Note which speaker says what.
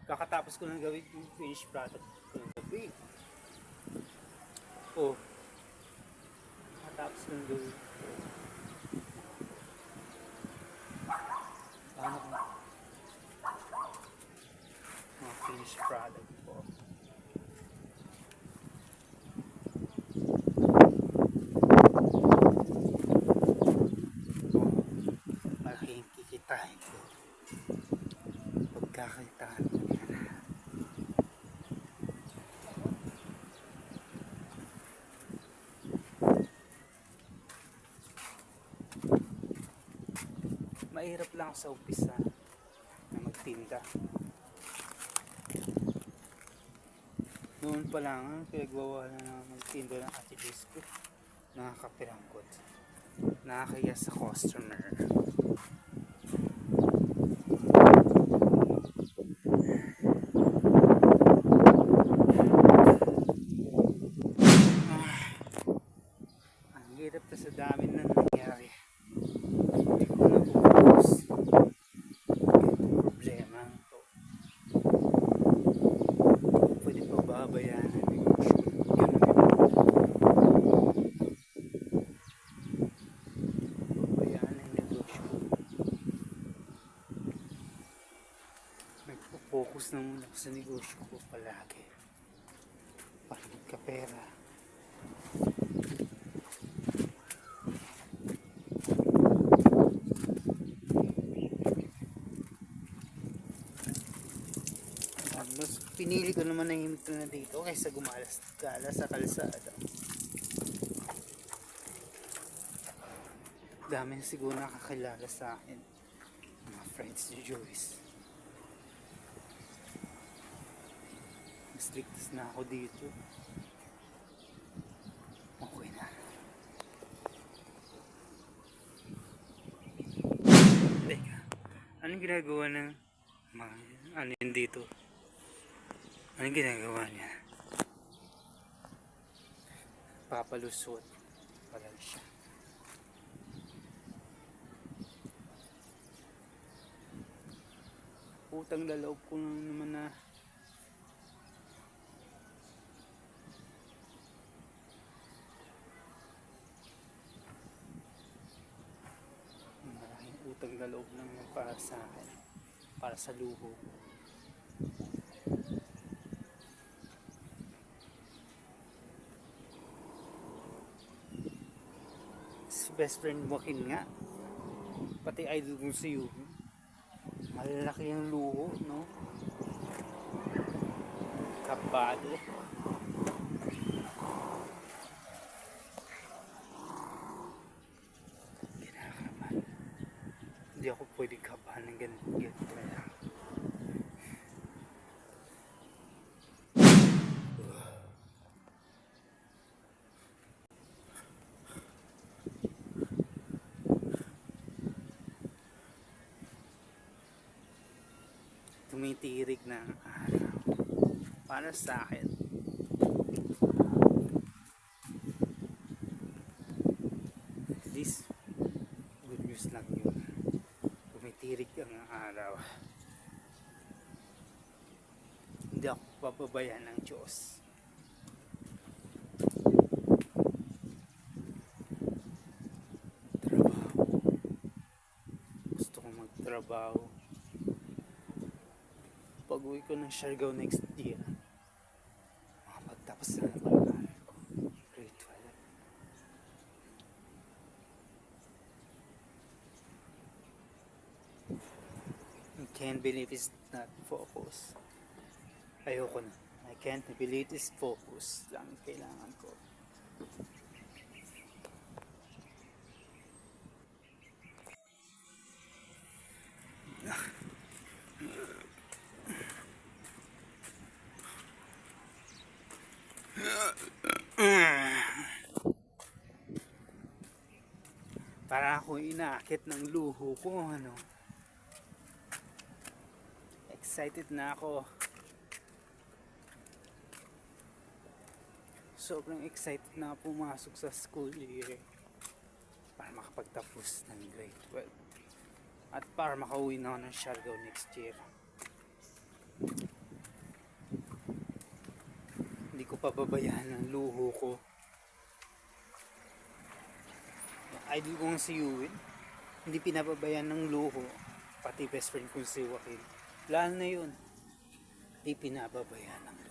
Speaker 1: Kakatapos ko nang gawin yung finished product ko ng gabi. Oh, kakatapos ko nang gawin. Ano ko? Mga finished product ko. Malaking kikitain ko. Pagkakitaan ko yan. Mahirap lang sa umpisa na magtinda. Noon pa lang, pinagwawala na magtinda ng Ate Liz ko. Nakakapirangkot. Nakakaya sa customer. Ang hirap na sa dami na nangyari. Hindi ko na focus. Problema to. Pwede pa babayaan ang negosyo. Babayaan ang negosyo. Nagpo-focus na muna ako sa negosyo ko palagi. Para magkapera. Mas pinili ko naman na himit na dito kaysa gumalas-gala sa kalsada. Dami na siguro nakakilala sa akin. Mga friends ni Joyce. Strictest na ako dito. Okay na. Teka, anong ginagawa ng mga ano yun dito? Anong ginagawa niya? Papalusot pala siya. Utang na loob ko naman na maraming utang na loob lang para sa akin, para sa luho. Best friend mo Kin nga, pati idol mo si Yuki, malaki yung luho, no? Kabado. Kinakabahan. Hindi ako pwedeng kabahan ng ganito lang. Tumitirik na ang araw para sa akin. At least good news lang yun. Tumitirik ang araw. Hindi ako papabayaan ng Diyos. Trabaho. Gusto kong magtrabaho. Pag-uwi ko ng Siargao next year, makapagtapos na ng pag-aaral ko. Grade 12. I can't believe it's not focus. Ayoko na. I can't believe it's focus lang kailangan ko. Para ako inaakit ng luho ko, ano. Excited na ako. Sobrang excited na pumasok sa school year para makapagtapos ng grade 12 at para makauwi na ako ng Siargao next year. pababayaan ng luho ko. Idol ko nga si Yuwin, hindi pinababayaan ng luho. Pati best friend ko si Joaquin, lalo na yun, hindi pinababayaan ng